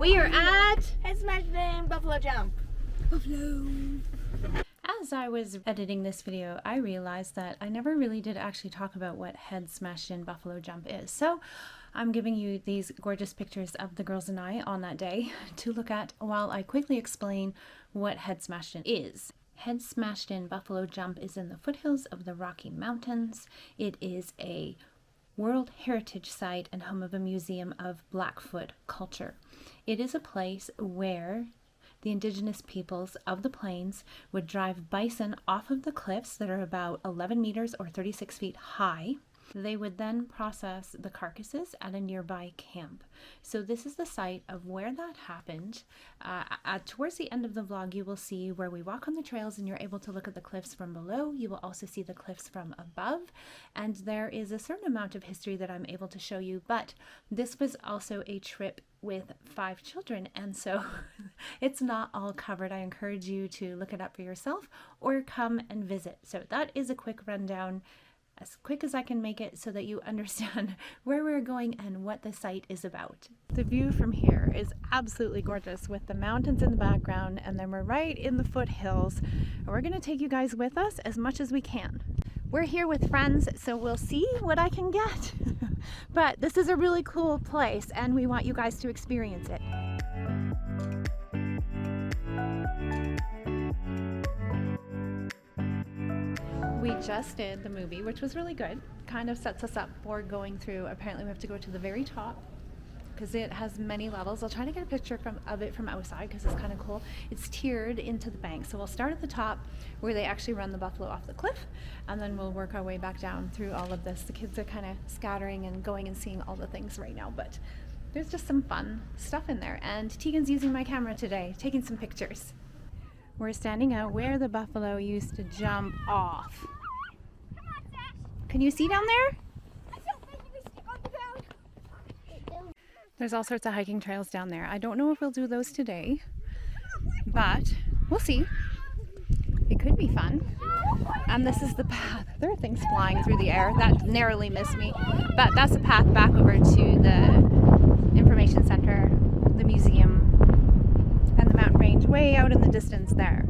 We are at Head Smash Then Buffalo Jump. Buffalo. As I was editing this video, I realized that I never really did actually talk about what Head Smashed In Buffalo Jump is. So I'm giving you these gorgeous pictures of the girls and I on that day to look at while I quickly explain what Head Smashed In is. Head Smashed In Buffalo Jump is in the foothills of the Rocky Mountains. It is a World Heritage Site and home of a museum of Blackfoot culture. It is a place where the indigenous peoples of the plains would drive bison off of the cliffs that are about 11 meters or 36 feet high. They would then process the carcasses at a nearby camp. So this is the site of where that happened. Towards the end of the vlog, you will see where we walk on the trails and you're able to look at the cliffs from below. You will also see the cliffs from above. And there is a certain amount of history that I'm able to show you, but this was also a trip with 5 children, and so it's not all covered. I encourage you to look it up for yourself or come and visit. So that is a quick rundown, as quick as I can make it, so that you understand where we're going and what the site is about. The view from here is absolutely gorgeous with the mountains in the background, and then we're right in the foothills. And we're going to take you guys with us as much as we can. We're here with friends, so we'll see what I can get. But this is a really cool place, and we want you guys to experience it. We just did the movie, which was really good. Kind of sets us up for going through. Apparently we have to go to the very top because it has many levels. I'll try to get a picture of it from outside because it's kind of cool. It's tiered into the bank. So we'll start at the top where they actually run the buffalo off the cliff, and then we'll work our way back down through all of this. The kids are kind of scattering and going and seeing all the things right now, but there's just some fun stuff in there. And Tegan's using my camera today, taking some pictures. We're standing out where the buffalo used to jump off. Can you see down there? There's all sorts of hiking trails down there. I don't know if we'll do those today, but we'll see. It could be fun. And this is the path. There are things flying through the air. That narrowly missed me. But that's the path back over to the information center, the museum, and the mountain range way out in the distance there.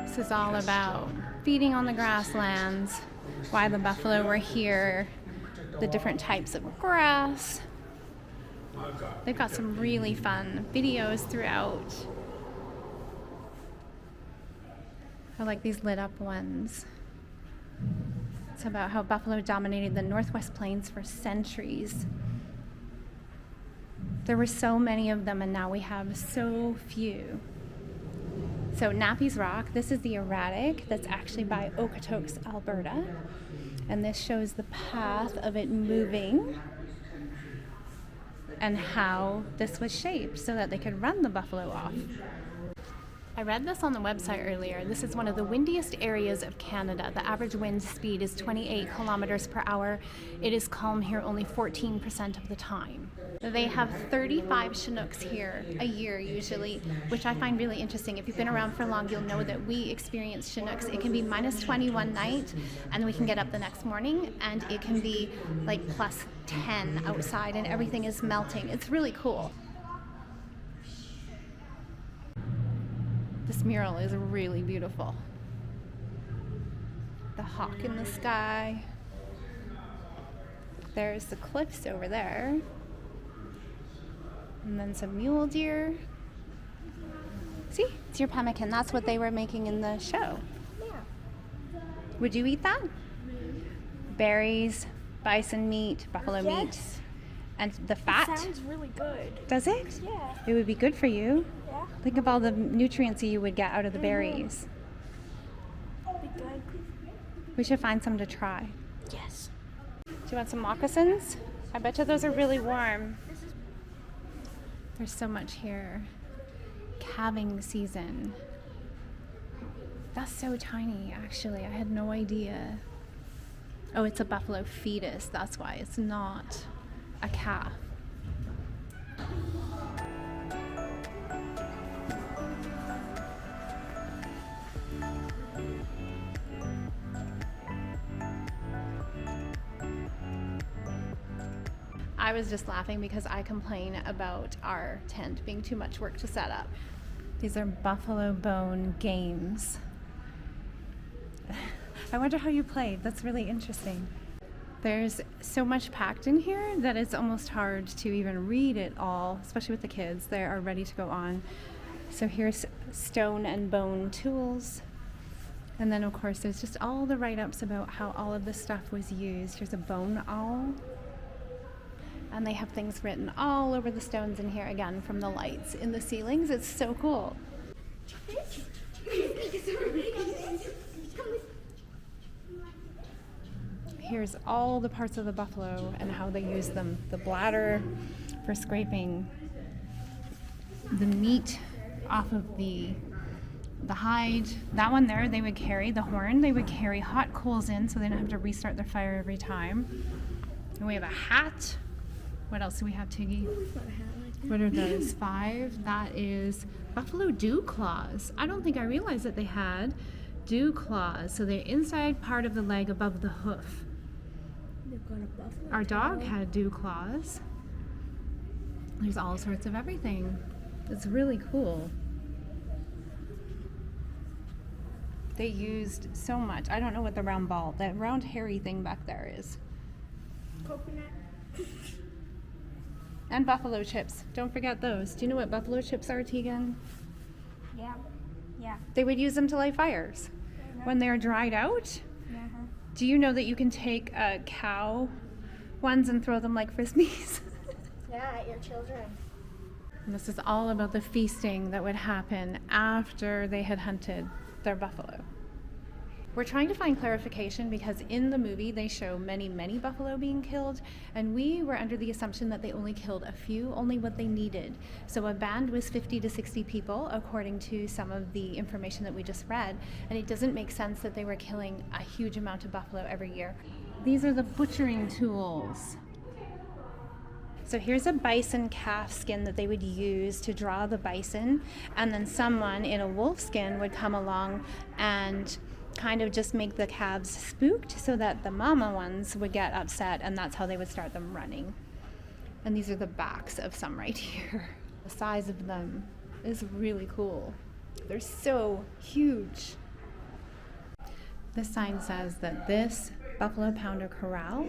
This is all about feeding on the grasslands, why the buffalo were here, the different types of grass. They've got some really fun videos throughout. I like these lit up ones. It's about how buffalo dominated the Northwest Plains for centuries. There were so many of them, and now we have so few. So Nappy's Rock, this is the erratic that's actually by Okotoks, Alberta. And this shows the path of it moving and how this was shaped so that they could run the buffalo off. I read this on the website earlier. This is one of the windiest areas of Canada. The average wind speed is 28 kilometers per hour. It is calm here only 14% of the time. They have 35 Chinooks here a year usually, which I find really interesting. If you've been around for long, you'll know that we experience Chinooks. It can be minus 20 one night, and we can get up the next morning, and it can be like plus 10 outside, and everything is melting. It's really cool. This mural is really beautiful. The hawk in the sky. There's the cliffs over there. And then some mule deer. See, it's your pemmican. That's what they were making in the show. Yeah. Would you eat that? Berries, bison meat, buffalo meat, and the fat. It sounds really good. Does it? Yeah. It would be good for you. Yeah. Think of all the nutrients you would get out of the berries. Be good. We should find some to try. Yes. Do you want some moccasins? I bet you those are really warm. There's so much here. calving season. That's so tiny, actually. I had no idea. Oh, it's a buffalo fetus. That's why it's not a calf. I was just laughing because I complain about our tent being too much work to set up. These are buffalo bone games. I wonder how you played. That's really interesting. There's so much packed in here that it's almost hard to even read it all, especially with the kids. They are ready to go on. So here's stone and bone tools. And then of course there's just all the write-ups about how all of this stuff was used. Here's a bone awl. And they have things written all over the stones in here, again, from the lights in the ceilings. It's so cool. Here's all the parts of the buffalo and how they use them. The bladder for scraping the meat off of the hide. That one there, they would carry the horn. They would carry hot coals in so they don't have to restart their fire every time. And we have a hat. What else do we have, Tiggy? What are those? 5. That is buffalo dew claws. I don't think I realized that they had dew claws. So the inside part of the leg above the hoof. Our dog had dew claws. There's all sorts of everything. It's really cool. They used so much. I don't know what the round ball, that round hairy thing back there is. Coconut. And buffalo chips. Don't forget those. Do you know what buffalo chips are, Tegan? Yeah. Yeah. They would use them to light fires. When they're dried out, do you know that you can take cow ones and throw them like frisbees? Yeah, at your children. And this is all about the feasting that would happen after they had hunted their buffalo. We're trying to find clarification because in the movie they show many buffalo being killed, and we were under the assumption that they only killed a few, only what they needed. So a band was 50 to 60 people according to some of the information that we just read, and it doesn't make sense that they were killing a huge amount of buffalo every year. These are the butchering tools. So here's a bison calf skin that they would use to draw the bison, and then someone in a wolf skin would come along and kind of just make the calves spooked so that the mama ones would get upset, and that's how they would start them running. And these are the backs of some right here. The size of them is really cool. They're so huge. This sign says that this buffalo pounder corral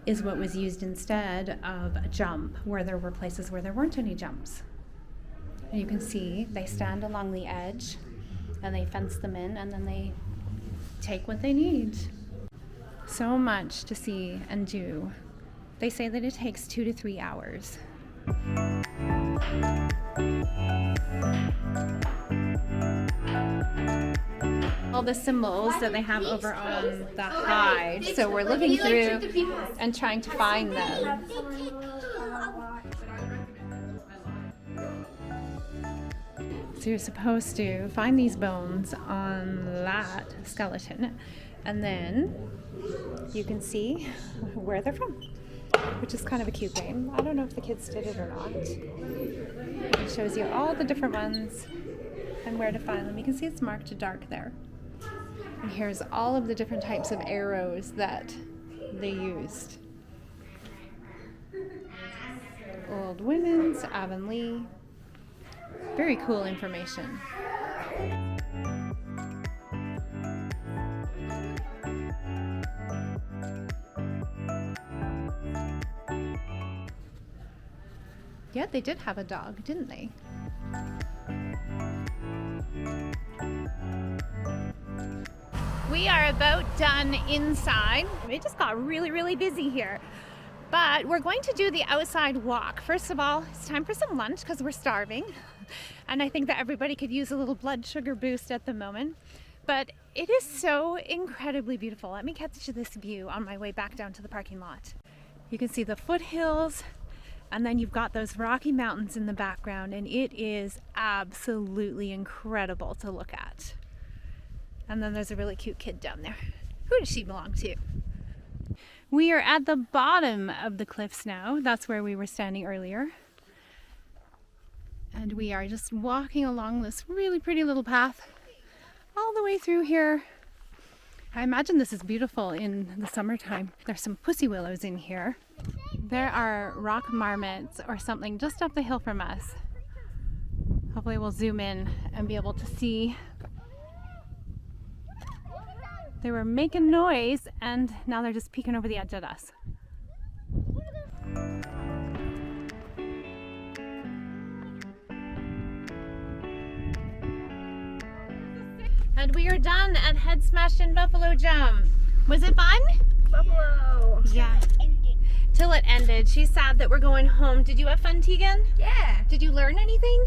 is what was used instead of a jump, where there were places where there weren't any jumps. And you can see they stand along the edge and they fence them in, and then they take what they need. So much to see and do. They say that it takes 2 to 3 hours. All the symbols that they have over on the hide. So we're looking through and trying to find them. So you're supposed to find these bones on that skeleton, and then you can see where they're from, which is kind of a cute game. I don't know if the kids did it or not. It shows you all the different ones and where to find them. You can see it's marked dark there. And here's all of the different types of arrows that they used. Old Women's, Avonlea. Very cool information. Yeah, they did have a dog, didn't they? We are about done inside. It just got really busy here. But we're going to do the outside walk. First of all, it's time for some lunch because we're starving. And I think that everybody could use a little blood sugar boost at the moment. But it is so incredibly beautiful. Let me catch this view on my way back down to the parking lot. You can see the foothills And then you've got those Rocky Mountains in the background, and it is absolutely incredible to look at. And then there's a really cute kid down there. Who does she belong to? We are at the bottom of the cliffs now. That's where we were standing earlier. And we are just walking along this really pretty little path all the way through here. I imagine this is beautiful in the summertime. There's some pussy willows in here. There are rock marmots or something just up the hill from us. Hopefully we'll zoom in and be able to see. They were making noise and now they're just peeking over the edge at us. And we are done at Head Smashed in Buffalo Jump. Was it fun? Buffalo. Yeah. Till it ended. She's sad that we're going home. Did you have fun, Tegan? Yeah. Did you learn anything?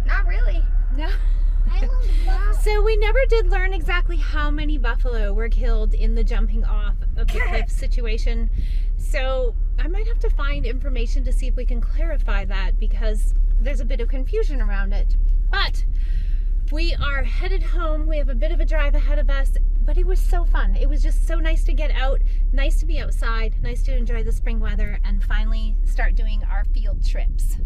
Not really. No. I learned buffalo. So we never did learn exactly how many buffalo were killed in the jumping off of the cliff situation. So I might have to find information to see if we can clarify that because there's a bit of confusion around it. But we are headed home. We have a bit of a drive ahead of us, but it was so fun. It was just so nice to get out, nice to be outside, nice to enjoy the spring weather, and finally start doing our field trips.